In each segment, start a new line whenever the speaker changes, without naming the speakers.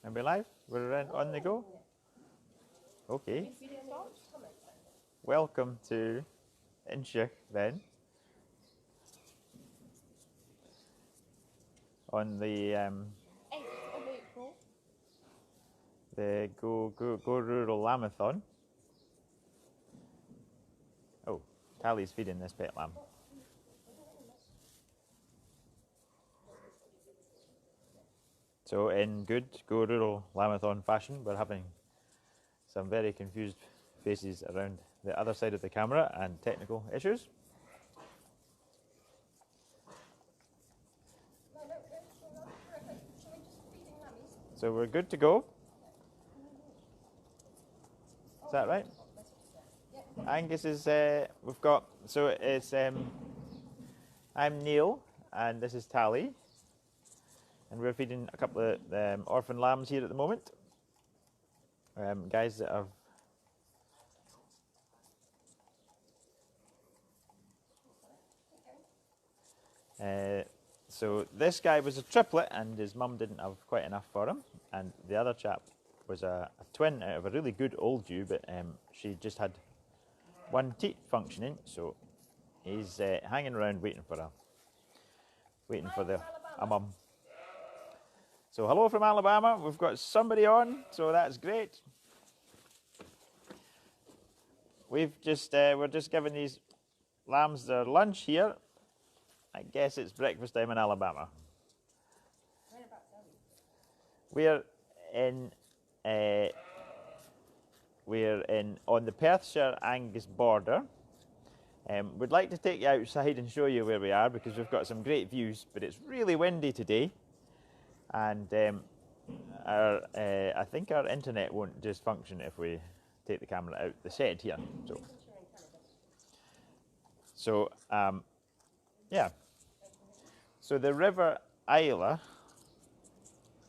And we're live? We're on the go? Okay. Welcome to Incheoch then. On the
8th of April.
The Go Rural Lambathon. Oh, Tally's feeding this pet lamb. So in good Go Rural Lambathon fashion, we're having some very confused faces around the other side of the camera and technical issues. So we're good to go. Is that right? Angus is, we've got, so it's, I'm Neil and this is Tally. And we're feeding a couple of orphan lambs here at the moment. Guys that have so this guy was a triplet and his mum didn't have quite enough for him, and the other chap was a twin out of a really good old ewe, but she just had one teat functioning, so he's hanging around waiting for a mum. So hello from Alabama, we've got somebody on, so that's great. We're just giving these lambs their lunch here. I guess it's breakfast time in Alabama. We're in on the Perthshire Angus border. We'd like to take you outside and show you where we are because we've got some great views, but it's really windy today, and I think our internet won't just function if we take the camera out the shed here. So yeah. So the River Isla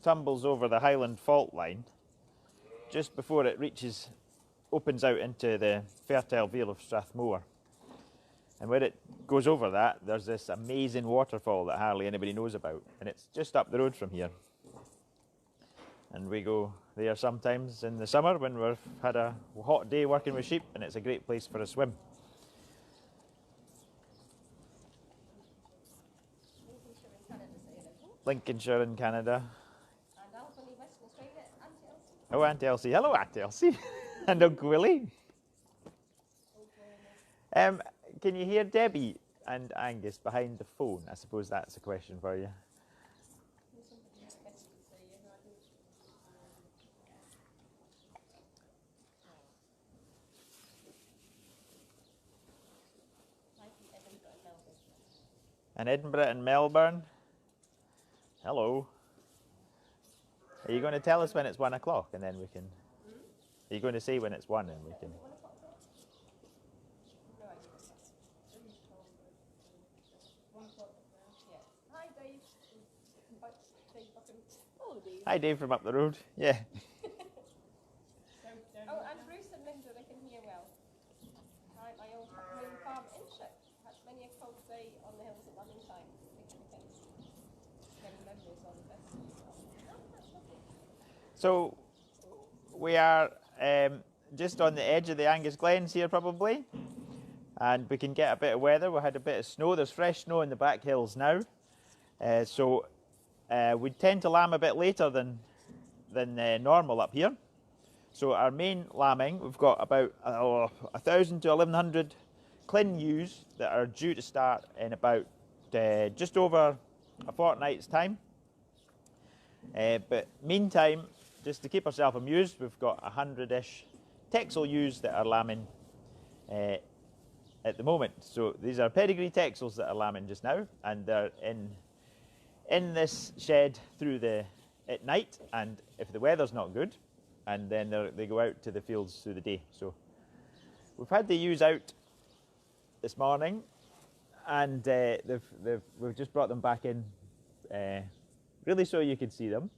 tumbles over the Highland fault line just before it opens out into the fertile vale of Strathmore. And when it goes over that, there's this amazing waterfall that hardly anybody knows about, and it's just up the road from here. And we go there sometimes in the summer when we've had a hot day working with sheep, and it's a great place for a swim. Lincolnshire in Canada.
And Albany, Western Australia, Auntie Elsie.
Oh, Auntie Elsie. Hello, Auntie Elsie. And Uncle Willie. Can you hear Debbie and Angus behind the phone? I suppose that's a question for you. And Edinburgh and Melbourne. Hello. Are you going to tell us when it's 1 o'clock and then we can... Are you going to say when it's 1 and we can... Hi Dave from up the road. Yeah.
Oh, and Bruce and Linda, they can hear well. Hi, my old home farm, Incheoch. Had many a cold day on the hills at Lambathon. Many memories on the festival.
So we are just on the edge of the Angus Glens here probably, and we can get a bit of weather. We had a bit of snow. There's fresh snow in the back hills now, so we tend to lamb a bit later than normal up here. So our main lambing, we've got about 1,000 to 1,100 clin ewes that are due to start in about just over a fortnight's time. But meantime, just to keep ourselves amused, we've got 100-ish Texel ewes that are lambing at the moment. So these are pedigree Texels that are lambing just now, and they're in this shed at night, and if the weather's not good, and then they go out to the fields through the day. So we've had the ewes out this morning, and we've just brought them back in, really so you could see them,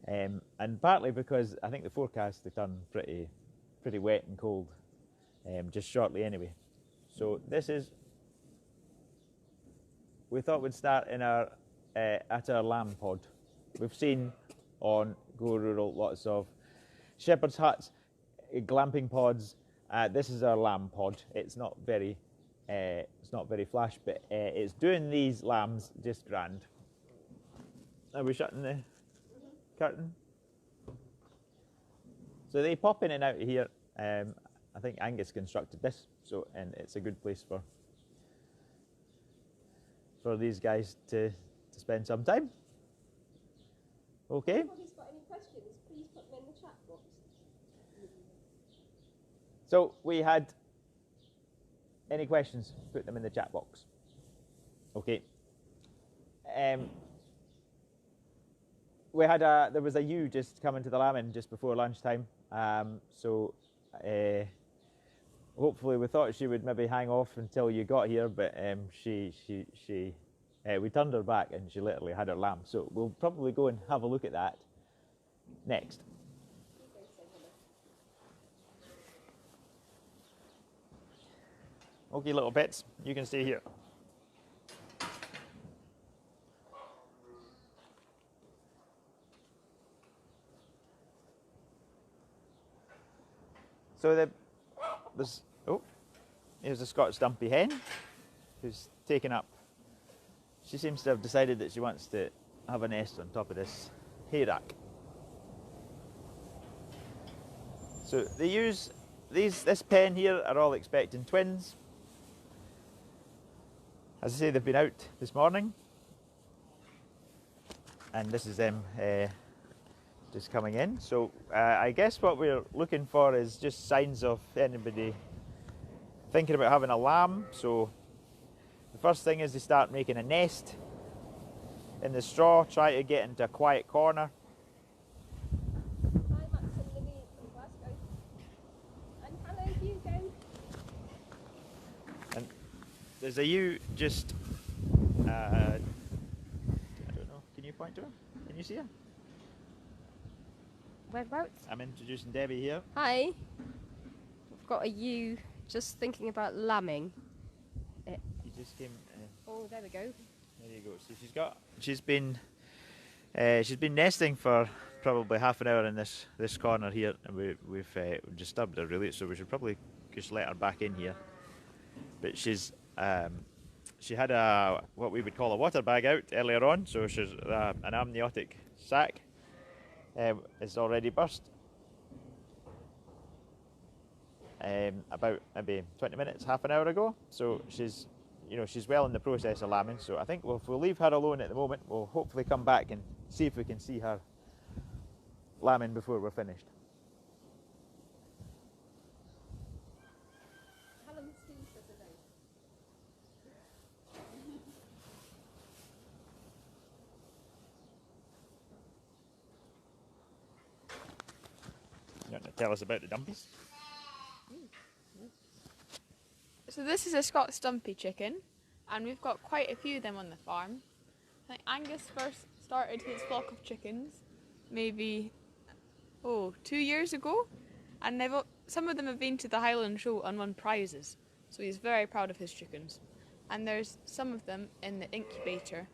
and partly because I think the forecast to turn pretty wet and cold just shortly anyway. So we thought we'd start in at our lamb pod. We've seen on go rural, lots of shepherd's huts, glamping pods. This is our lamb pod. It's not very flash, but it's doing these lambs just grand. Are we shutting the curtain? So they pop in and out of here. I think Angus constructed this, and it's a good place for these guys to spend some time. Okay.
If anybody's got any questions, please put them in the chat box.
So we had any questions? Put them in the chat box. Okay. There was a ewe just coming to the lambing just before lunchtime. Hopefully we thought she would maybe hang off until you got here, but we turned her back and she literally had her lamb. So we'll probably go and have a look at that next. Okay, little pets, you can stay here. So here's a Scotch Dumpy hen who's taken up. She seems to have decided that she wants to have a nest on top of this hay rack. So they use this pen here are all expecting twins. As I say, they've been out this morning, and this is them just coming in. So I guess what we're looking for is just signs of anybody thinking about having a lamb. So the first thing is they start making a nest in the straw, try to get into a quiet corner.
Hi, Max and Lily from Glasgow. And hello, Hugo.
And there's a ewe just, I don't know, can you point to her? Can you see her?
Whereabouts?
I'm introducing Debbie here.
Hi. We've got a ewe just thinking about lambing.
He just came.
Oh, there we go.
There you go. So she's been nesting for probably half an hour in this corner here, and we've disturbed her really. So we should probably just let her back in here. But she had what we would call a water bag out earlier on. So she's an amniotic sac. Is already burst. About maybe 20 minutes, half an hour ago. So she's well in the process of lambing. So I think if we'll leave her alone at the moment, we'll hopefully come back and see if we can see her lambing before we're finished.
Callum Steve says hello.
You want to tell us about the dumpies?
So this is a Scots Dumpy chicken, and we've got quite a few of them on the farm. I think Angus first started his flock of chickens maybe 2 years ago, and some of them have been to the Highland Show and won prizes, so he's very proud of his chickens. And there's some of them in the incubator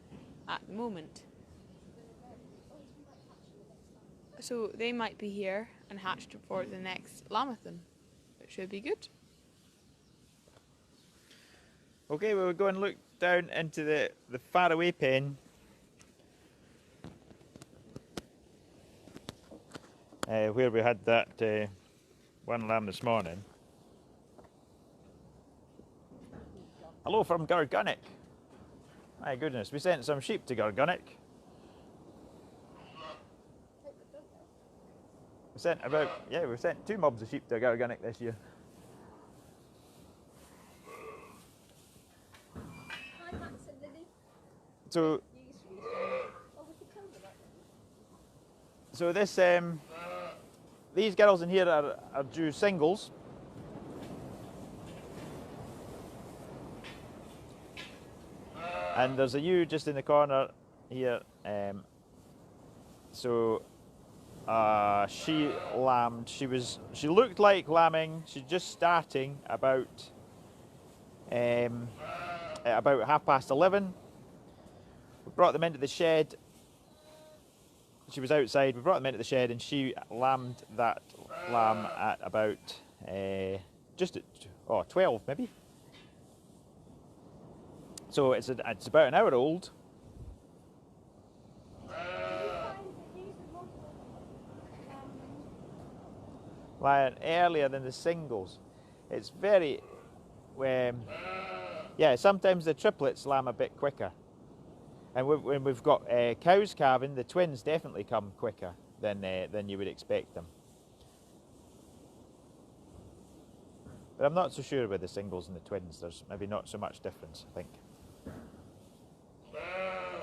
at the moment. So they might be here and hatched for the next Lambathon, which should be good.
Okay, we'll go and look down into the faraway pen. Where we had that one lamb this morning. Hello from Gargunnock. My goodness, we sent some sheep to Gargunnock. We sent 2 mobs of sheep to Gargunnock this year.
Hi, Max and Lily.
So this these girls in here are due singles. And there's a ewe just in the corner here. She lambed. She looked like lambing. She's just starting about 11:30. We brought them into the shed. she was outside. We brought them into the shed, and she lambed that lamb at about just at 12 maybe. So it's about an hour old. Like earlier than the singles. It's very, yeah, sometimes the triplets lamb a bit quicker. And when we've got cows calving, the twins definitely come quicker than you would expect them. But I'm not so sure with the singles and the twins. There's maybe not so much difference, I think.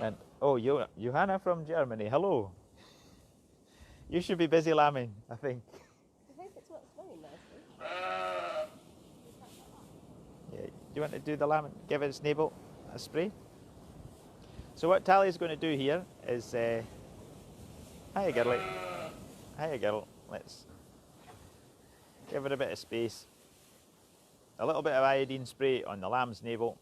And oh, Johanna from Germany, hello. You should be busy lambing, I think.
I hope it's not snowing nicely.
Yeah. Do you want to do the lamb and give its navel a spray? So what Tally's going to do here is, hiya girlie, hiya girl, let's give her a bit of space. A little bit of iodine spray on the lamb's navel.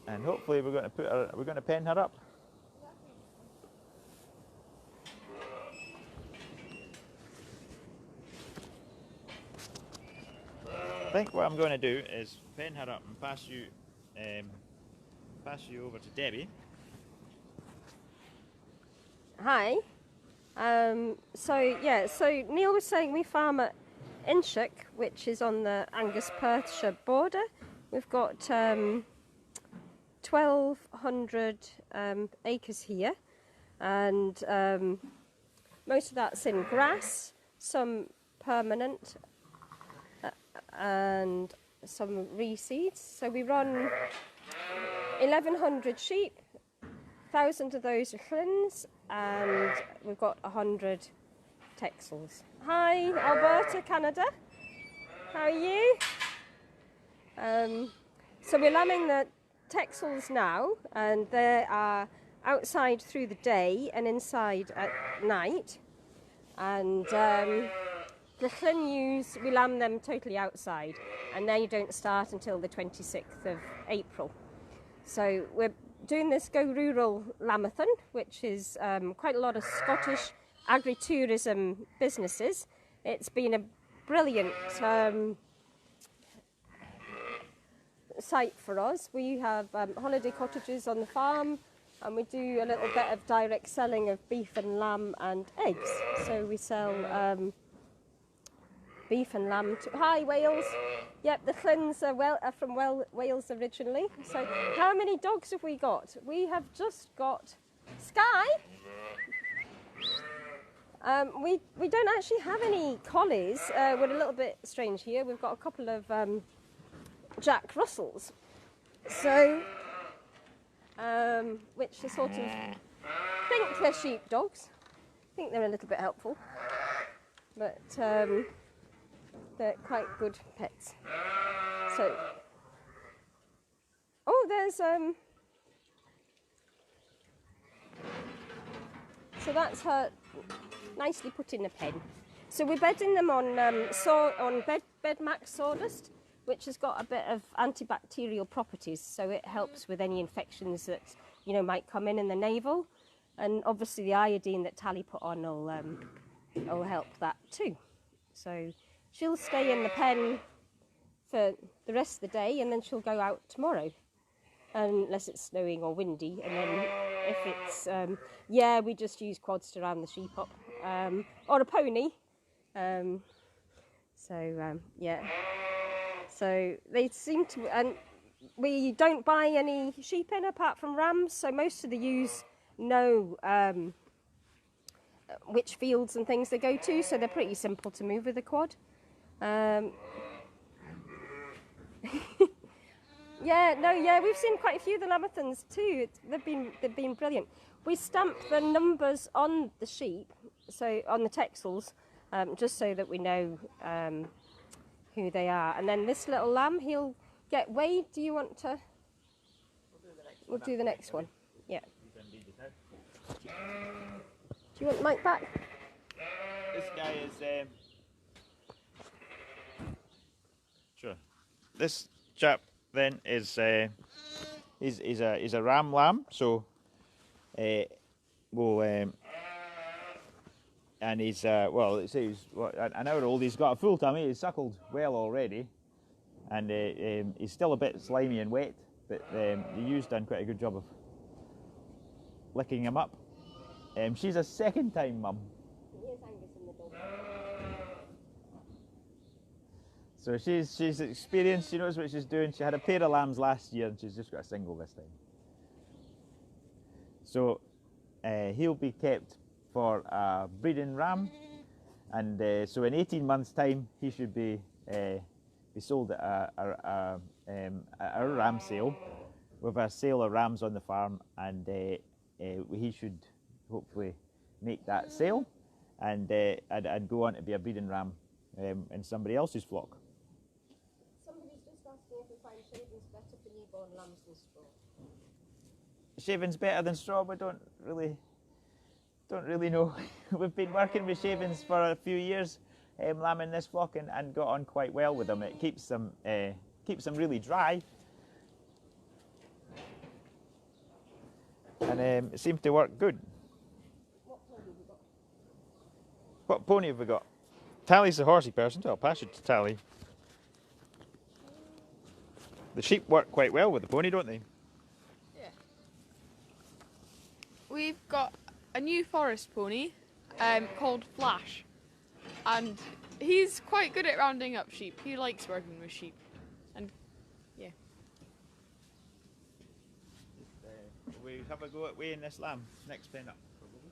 And hopefully we're going to pen her up. I think what I'm going to do is pen her up and pass you over to Debbie.
Hi. So Neil was saying we farm at Incheoch, which is on the Angus-Perthshire border. We've got 1,200 acres here, and most of that's in grass, some permanent, and some reseeds. So we run 1,100 sheep, 1,000 of those are Llynns, and we've got 100 Texels. Hi, Alberta, Canada. How are you? So we're lambing the Texels now, and they are outside through the day and inside at night. And the Llyn ewes, we lamb them totally outside, and they don't start until the 26th of April. So we're doing this Go Rural Lambathon, which is quite a lot of Scottish agri-tourism businesses. It's been a brilliant site for us. We have holiday cottages on the farm, and we do a little bit of direct selling of beef and lamb and eggs. So we sell beef and lamb. Hi, Wales. Yep, the Llynns are from Wales originally. So how many dogs have we got? We have just got Sky. We don't actually have any collies. We're a little bit strange here. We've got a couple of Jack Russells. So, which are sort of, think they're sheepdogs. I think they're a little bit helpful. But they're quite good pets. So, oh, there's so that's her nicely put in a pen. So we're bedding them on Bedmax sawdust, which has got a bit of antibacterial properties, so it helps with any infections that might come in the navel, and obviously the iodine that Tally put on will help that too. So she'll stay in the pen for the rest of the day, and then she'll go out tomorrow, unless it's snowing or windy. And then if it's we just use quads to round the sheep up, or a pony. So they seem to, and we don't buy any sheep in apart from rams, so most of the ewes know which fields and things they go to, so they're pretty simple to move with a quad. We've seen quite a few of the Lambathons too. They've been brilliant. We stamp the numbers on the sheep, so on the Texels, just so that we know who they are. And then this little lamb, he'll get weighed. Do you want to? We'll do the next one. Yeah. Do you want Mike back?
This guy is sure. This chap then is He's a ram lamb, so we'll and he's well, it says an hour old. He's got a full tummy. He's suckled well already, and he's still a bit slimy and wet. But the ewes done quite a good job of licking him up. She's a second-time mum.
Here's Angus and the dog.
So she's experienced. She knows what she's doing. She had a pair of lambs last year, and she's just got a single this time. So he'll be kept for a breeding ram, and so in 18 months' time he should be sold at our ram sale. With a sale of rams on the farm, and he should hopefully make that sale and go on to be a breeding ram in somebody else's flock.
Somebody's just asking if we find shavings better for newborn lambs than straw.
Shavings better than straw? We don't really know. We've been working with shavings for a few years, lambing this flock, and got on quite well with them. It keeps them really dry. And it seemed to work good.
What pony have we got?
What pony have we got? Tally's the horsey person, so I'll pass you to Tally. The sheep work quite well with the pony, don't they?
Yeah. We've got a new forest pony called Flash, and he's quite good at rounding up sheep. He likes working with sheep, and yeah.
We have a go at weighing this lamb. Next pen up,
probably.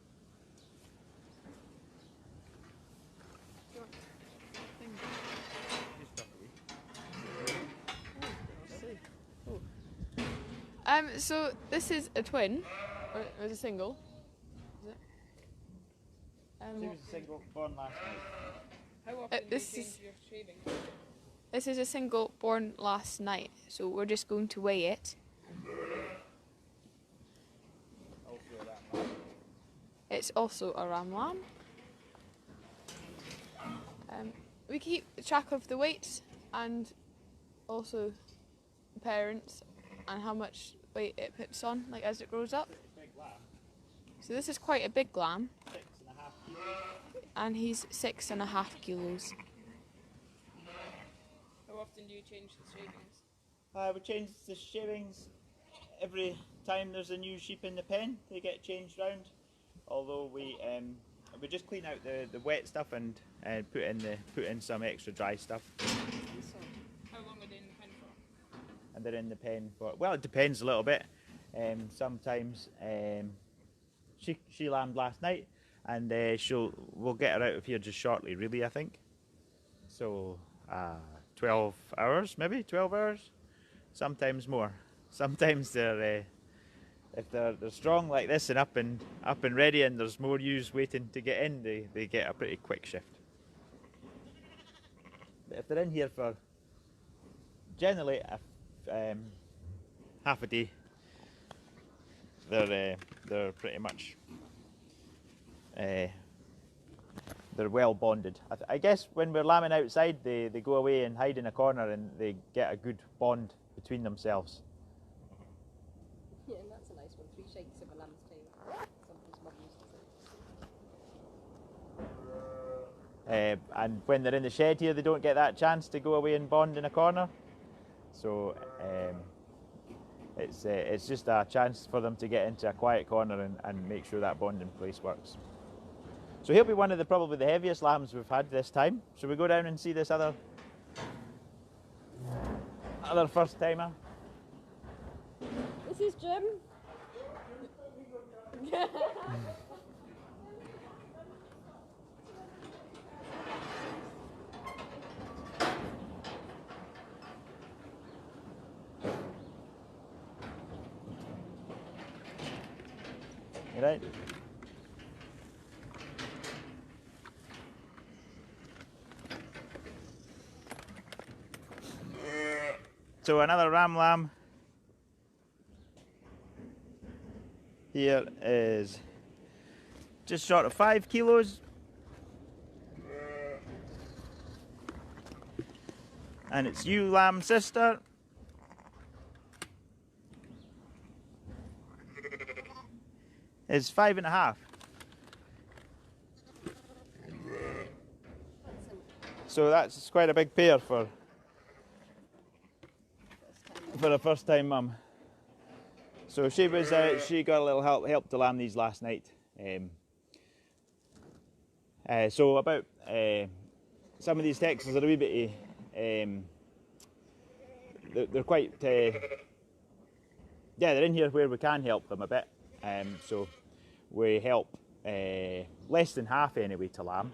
So this is a twin, or is a single? Is it?
She was a single born last night.
How often do you change your shavings? This is a single born last night, so we're just going to weigh it. It's also a ram lamb. We keep track of the weights and also the parents and how much weight it puts on, like as it grows up. So this is quite a big lamb,
6.5 kilos.
and he's 6.5 kilos. How often do you change the shavings?
We change the shavings every time there's a new sheep in the pen. They get changed round. Although we just clean out the wet stuff and put in some extra dry stuff.
How long are they in the pen for?
And they're in the pen for, well, it depends a little bit. Sometimes she lambed last night, and we'll get her out of here just shortly, really, I think. So 12 hours, maybe 12 hours, sometimes more. Sometimes they're if they're strong like this and up and ready, and there's more ewes waiting to get in, they get a pretty quick shift. But if they're in here for generally half a day, they're pretty much they're well bonded. I guess when we're lambing outside, they go away and hide in a corner, and they get a good bond between themselves.
Yeah, and that's a nice one. 3 shakes of a lamb's tail. Somebody's mum used to say.
And when they're in the shed here, they don't get that chance to go away and bond in a corner. So it's just a chance for them to get into a quiet corner and make sure that bonding place works. So he'll be one of probably the heaviest lambs we've had this time. Shall we go down and see this other first timer?
This is Jim.
Right. So another ram lamb here is just short of 5 kilos. And it's ewe lamb sister. is 5.5. So that's quite a big pair for a first time mum. So she got a little help to lamb these last night. So about some of these Texans are a wee bit they're quite they're in here where we can help them a bit. So we help less than half anyway to lamb,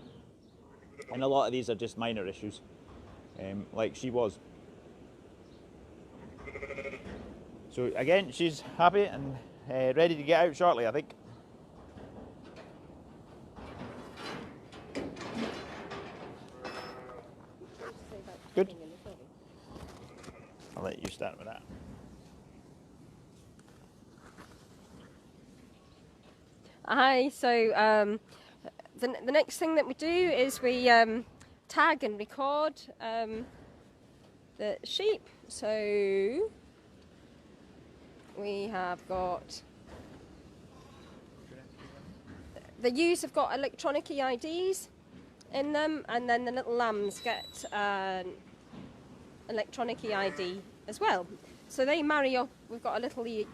and a lot of these are just minor issues, like she was. So again, she's happy and ready to get out shortly, I think. Good. I'll let you start with that.
Hi, so the next thing that we do is we tag and record the sheep. So we have got, the ewes have got electronic EIDs in them, and then the little lambs get an electronic EID as well. So they marry up. We've got a little a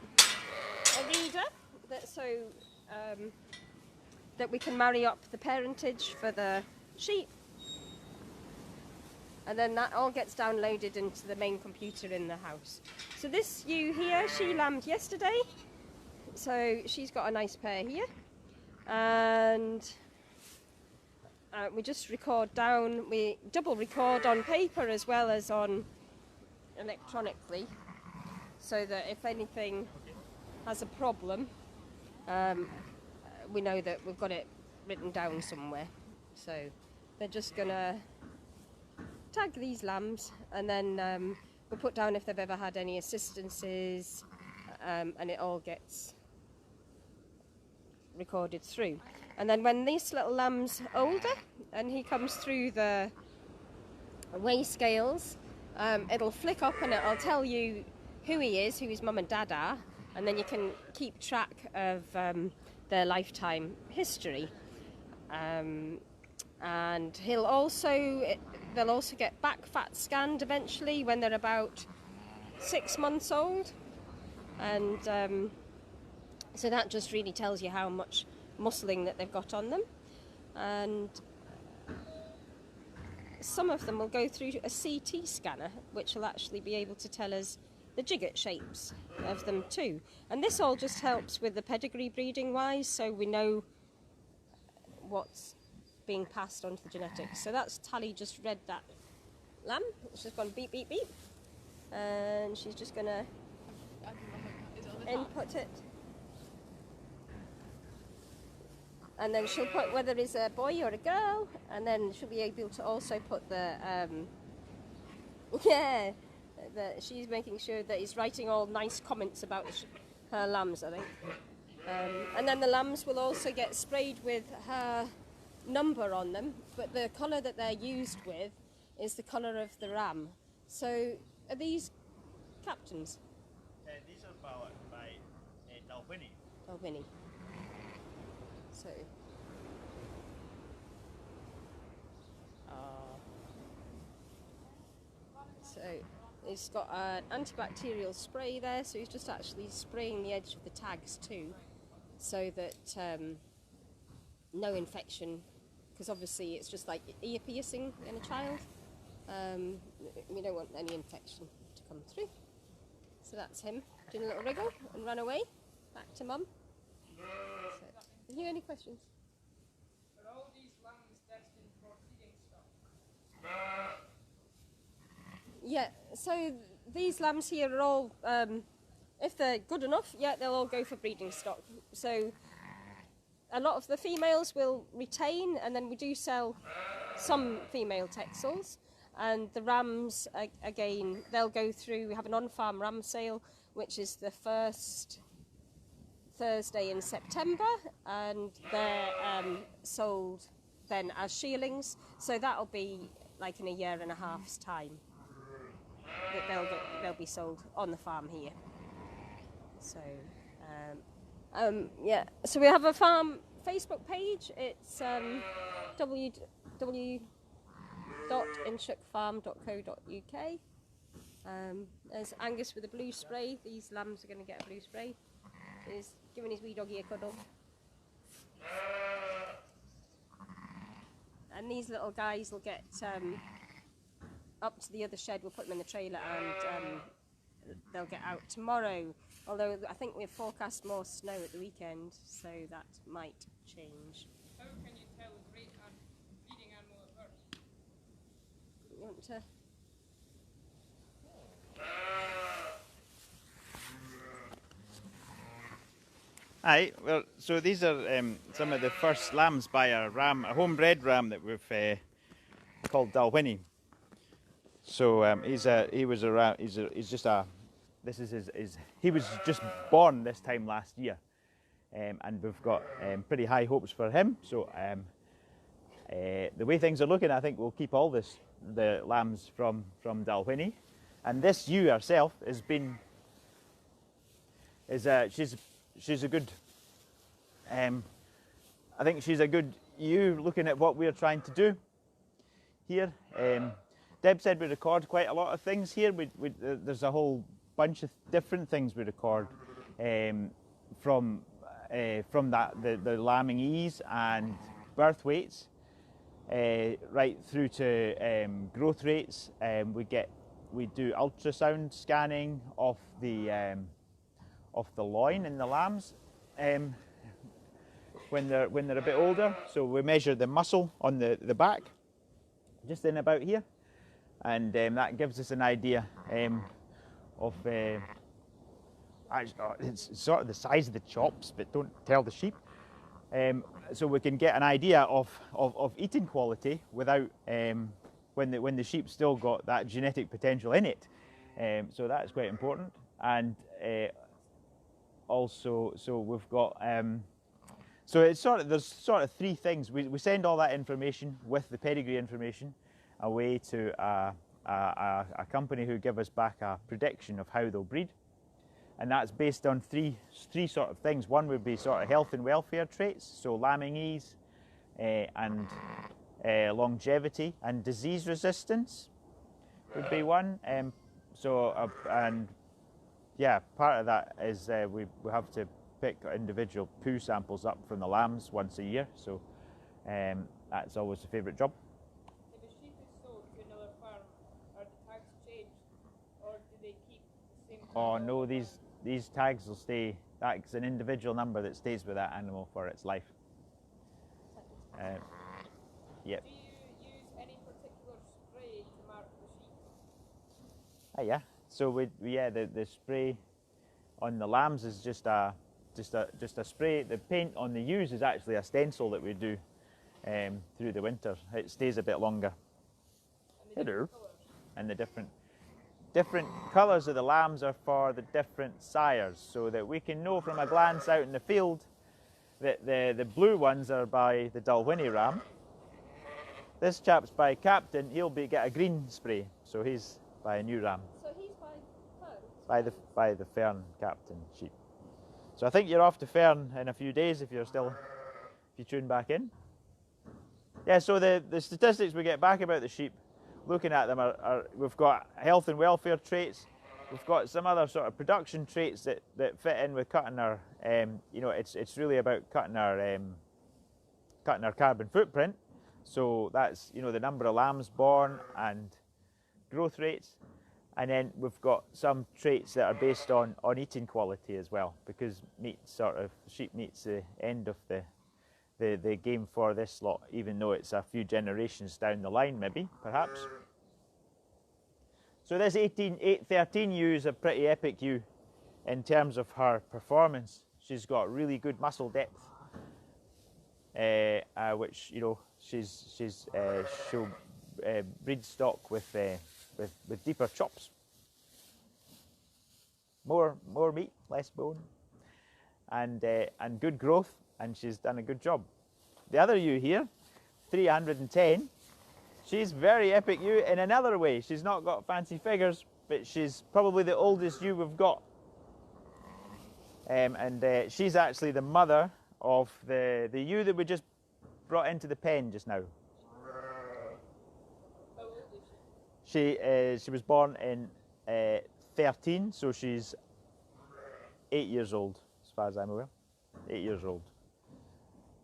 reader that we can marry up the parentage for the sheep, and then that all gets downloaded into the main computer in the house. So this ewe here, she lambed yesterday, so she's got a nice pair here, and we just record down. We double record on paper as well as on electronically, so that if anything has a problem, we know that we've got it written down somewhere. So they're just gonna tag these lambs, and then we'll put down if they've ever had any assistances, and it all gets recorded through. And then when this little lamb's older and he comes through the weigh scales, it'll flick up and it'll tell you who he is, who his mum and dad are, and then you can keep track of their lifetime history. And they'll also get back fat scanned eventually when they're about 6 months old, and so that just really tells you how much muscling that they've got on them. And some of them will go through a CT scanner, which will actually be able to tell us the jigget shapes of them too. And this all just helps with the pedigree breeding wise, so we know what's being passed on to the genetics. So that's Tally just read that lamb. It's just gone beep, beep, beep. And she's just going to input it. And then she'll put whether it's a boy or a girl, and then she'll be able to also put the, she's making sure that he's writing all nice comments about her lambs, I think. And then the lambs will also get sprayed with her number on them, but the colour that they're used with is the colour of the ram. So are these captains?
These are by Dalwhinnie.
Dalwhinnie. So he's got an antibacterial spray there, so he's just actually spraying the edge of the tags too, so that no infection, because obviously it's just like ear piercing in a child. We don't want any infection to come through. So that's him doing a little wriggle and run away back to mum. So, have you any questions?
Are all these lambs destined for feeding stock?
Yeah, so these lambs here are all, if they're good enough, yeah, they'll all go for breeding stock. So a lot of the females will retain, and then we do sell some female Texels. And the rams, again, they'll go through, we have an on-farm ram sale, which is the first Thursday in September, and they're sold then as shearlings. So that'll be like in a year and a half's time that they'll be sold on the farm here. So Yeah, so we have a farm Facebook page. It's www.incheochfarm.co.uk. There's Angus with a blue spray. These lambs are going to get a blue spray. He's giving his wee doggy a cuddle. And these little guys will get up to the other shed. We'll put them in the trailer and they'll get out tomorrow. Although I think we've forecast more snow at the weekend, so that might change.
How can you tell a great feeding animal at birth?
You want to?
Aye, well, so these are some of the first lambs by a homebred ram that we've called Dalwhinnie. So he's just born this time last year, and we've got pretty high hopes for him. So the way things are looking, I think we'll keep all the lambs from Dalwhinnie, and this ewe herself she's a good. I think she's a good ewe looking at what we're trying to do here. Deb said we record quite a lot of things here. There's a whole bunch of different things we record from the lambing ease and birth weights right through to growth rates. We do ultrasound scanning of the loin in the lambs when they're a bit older. So we measure the muscle on the back, just in about here, and that gives us an idea of it's sort of the size of the chops, but don't tell the sheep. So we can get an idea of eating quality without when the sheep still got that genetic potential in it. So that's quite important. And also, so we've got so there's sort of three things. We send all that information with the pedigree information away to a company who give us back a prediction of how they'll breed, and that's based on three sort of things. One would be sort of health and welfare traits, so lambing ease and longevity, and disease resistance would be one. And yeah, part of that is we have to pick individual poo samples up from the lambs once a year, so that's always a favourite job.
If a sheep is sold to another farm, are the tags changed, or do they keep the same tag?
Oh no, these tags will stay. That's an individual number that stays with that animal for its life. Yep.
Do you use any particular spray to mark the sheep?
Yeah. So the spray on the lambs is just a spray. The paint on the ewes is actually a stencil that we do through the winter. It stays a bit longer.
And the different colours?
And the different colours of the lambs are for the different sires, so that we can know from a glance out in the field that the blue ones are by the Dalwhinnie ram. This chap's by Captain. He'll get a green spray, so he's by a new ram.
So he's by Fern?
By the Fern Captain sheep. So I think you're off to Fern in a few days if you tune back in. Yeah, so the statistics we get back about the sheep, looking at them, are we've got health and welfare traits. We've got some other sort of production traits that fit in with cutting our, it's really about cutting our carbon footprint. So that's, the number of lambs born and growth rates. And then we've got some traits that are based on eating quality as well, because sheep meat's the end of the game for this lot, even though it's a few generations down the line, maybe, perhaps. So this 13 ewe is a pretty epic ewe in terms of her performance. She's got really good muscle depth, which she'll breed stock with deeper chops. More meat, less bone, and good growth, and she's done a good job. The other ewe here, 310, she's very epic ewe in another way. She's not got fancy figures, but she's probably the oldest ewe we've got. and she's actually the mother of the ewe that we just brought into the pen just now.
How old is she?
She was born in 13, so she's 8 years old, as far as I'm aware. 8 years old.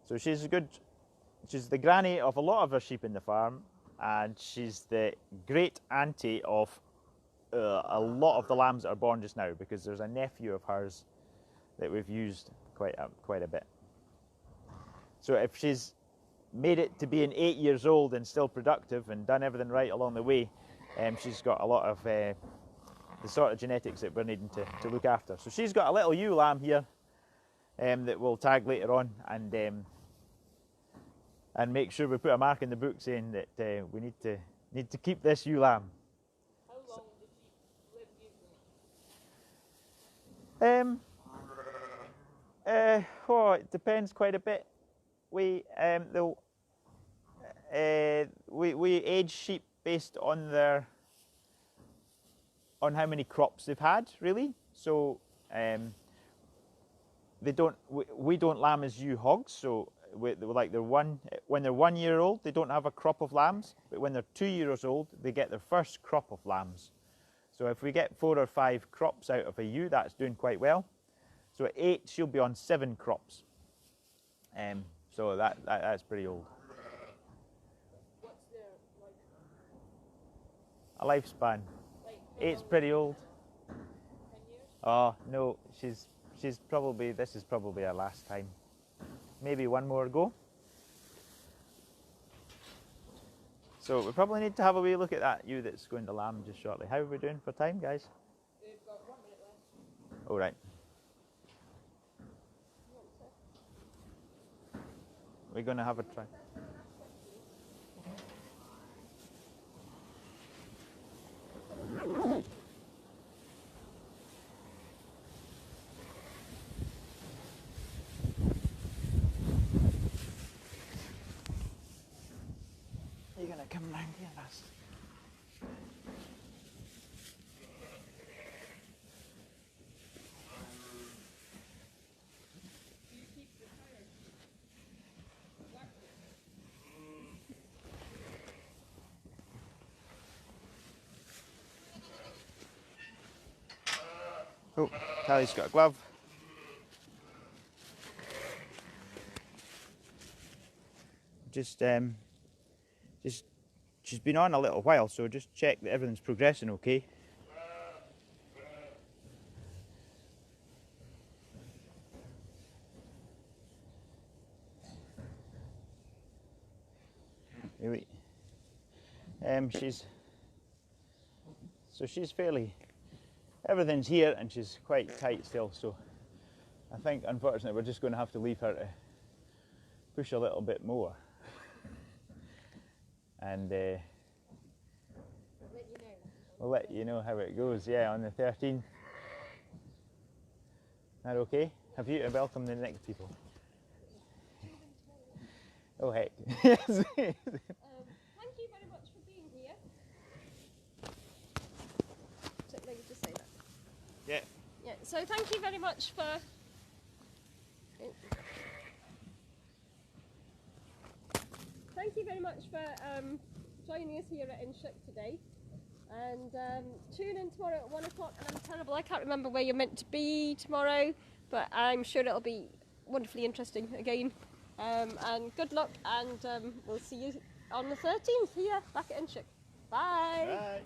So she's the granny of a lot of our sheep in the farm, and she's the great auntie of a lot of the lambs that are born just now, because there's a nephew of hers that we've used quite a bit. So if she's made it to being 8 years old and still productive and done everything right along the way, she's got a lot of the sort of genetics that we're needing to look after. So she's got a little ewe lamb here that we'll tag later on, and make sure we put a mark in the book saying that we need to keep this ewe lamb.
How long do sheep live usually?
It depends quite a bit. We age sheep based on how many crops they've had, really. So we don't lamb as ewe hogs. So when they're 1 year old, they don't have a crop of lambs. But when they're 2 years old, they get their first crop of lambs. So if we get 4 or 5 crops out of a ewe, that's doing quite well. So at 8, she'll be on 7 crops. So that's pretty old.
What's their lifespan?
A lifespan.
Like,
8's pretty old.
10 years?
Oh no, this is probably our last time. Maybe one more go. So we probably need to have a wee look at that ewe that's going to lamb just shortly. How are we doing for time, guys?
They've got 1 minute left.
All right. We're going to have a try. You're going to come round here, lass. Oh, Tally's got a glove. Just she's been on a little while, so just check that everything's progressing okay. Really. She's fairly. Everything's here and she's quite tight still, so I think unfortunately we're just going to have to leave her to push a little bit more. And we'll let you know how it goes, yeah, on the 13th. Is that okay? Have you to welcome the next people? Oh heck. Yes.
Thank you very much for being here. Let me just say that.
Yeah.
Yeah, so thank you very much for joining us here at Incheoch today. And tune in tomorrow at 1 o'clock. And I'm terrible, I can't remember where you're meant to be tomorrow, but I'm sure it'll be wonderfully interesting again. And good luck, and we'll see you on the 13th here back at Incheoch. Bye.
Bye.